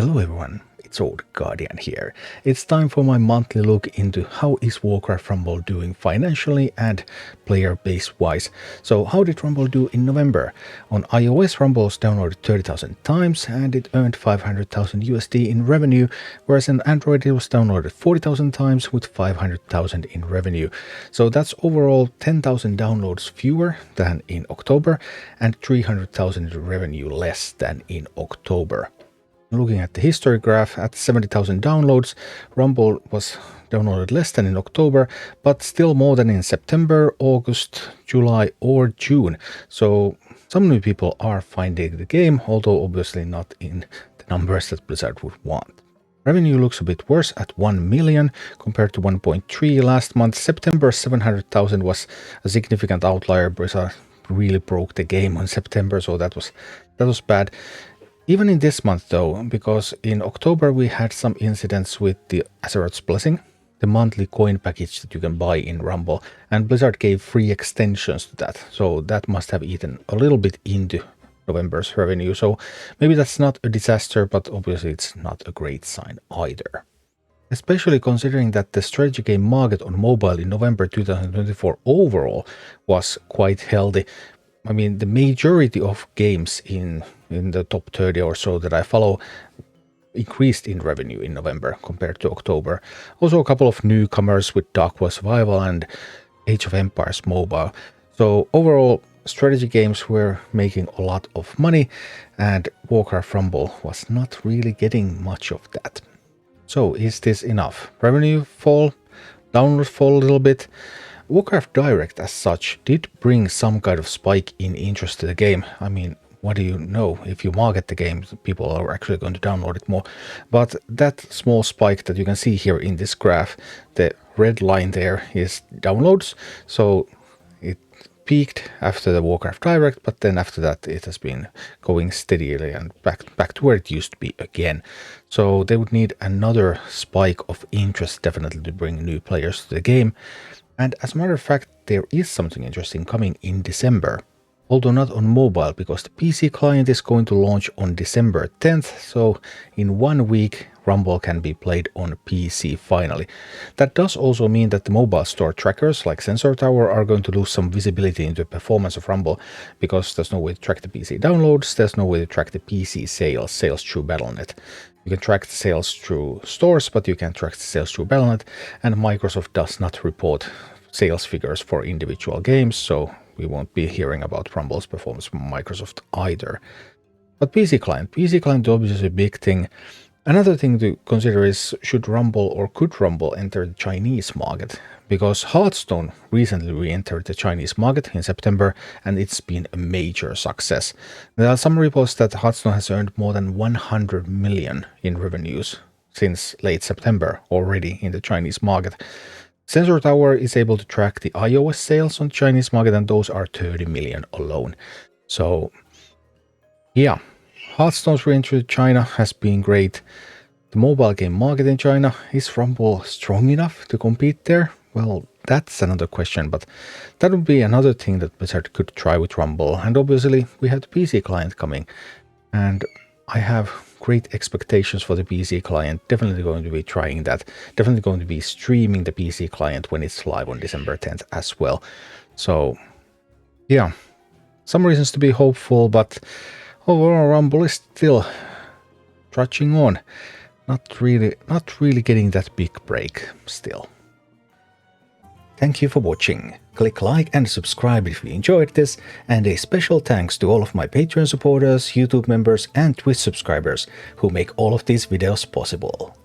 Hello everyone, it's Old Guardian here. It's time for my monthly look into how is Warcraft Rumble doing financially and player base wise. So how did Rumble do in November? On iOS, Rumble was downloaded 30,000 times and it earned 500,000 USD in revenue, whereas on Android it was downloaded 40,000 times with 500,000 in revenue. So that's overall 10,000 downloads fewer than in October and 300,000 in revenue less than in October. Looking at the history graph, at 70,000 downloads, Rumble was downloaded less than in October, but still more than in September, August, July or June. So some new people are finding the game, although obviously not in the numbers that Blizzard would want. Revenue looks a bit worse at 1 million compared to 1.3 last month. September 700,000 was a significant outlier. Blizzard really broke the game on September, so that was bad. Even in this month though, because in October we had some incidents with the Azeroth's Blessing, the monthly coin package that you can buy in Rumble, and Blizzard gave free extensions to that, so that must have eaten a little bit into November's revenue. So maybe that's not a disaster, but obviously it's not a great sign either. Especially considering that the strategy game market on mobile in November 2024 overall was quite healthy. I mean, the majority of games in the top 30 or so that I follow increased in revenue in November compared to October. Also a couple of newcomers with Dark War Survival and Age of Empires Mobile. So overall, strategy games were making a lot of money and Warcraft Rumble was not really getting much of that. So is this enough? Revenue fall, downloads fall a little bit. Warcraft Direct as such did bring some kind of spike in interest to the game. I mean, what do you know? If you market the game, people are actually going to download it more. But that small spike that you can see here in this graph, the red line there is downloads. So it peaked after the Warcraft Direct, but then after that it has been going steadily and back to where it used to be again. So they would need another spike of interest definitely to bring new players to the game. And as a matter of fact, there is something interesting coming in December, although not on mobile, because the PC client is going to launch on December 10th, so in 1 week Rumble can be played on PC finally. That does also mean that the mobile store trackers like Sensor Tower are going to lose some visibility into the performance of Rumble, because there's no way to track the PC downloads, there's no way to track the PC sales through Battle.net. You can track the sales through stores, but you can't track the sales through Battle.net, and Microsoft does not report sales figures for individual games, so we won't be hearing about Rumble's performance from Microsoft either. But PC client is obviously a big thing. Another thing to consider is should Rumble or could Rumble enter the Chinese market? Because Hearthstone recently re-entered the Chinese market in September and it's been a major success. There are some reports that Hearthstone has earned more than 100 million in revenues since late September already in the Chinese market. Sensor Tower is able to track the iOS sales on the Chinese market and those are 30 million alone. So yeah, Hearthstone's re-entry to China has been great. The mobile game market in China, is Rumble strong enough to compete there? Well, that's another question, but that would be another thing that Blizzard could try with Rumble. And obviously we have the PC client coming and I have great expectations for the PC client. Definitely going to be trying that. Definitely going to be streaming the PC client when it's live on December 10th as well. So yeah, some reasons to be hopeful, but overall Rumble is still trudging on. Not really getting that big break still. Thank you for watching. Click like and subscribe if you enjoyed this, and a special thanks to all of my Patreon supporters, YouTube members and Twitch subscribers who make all of these videos possible.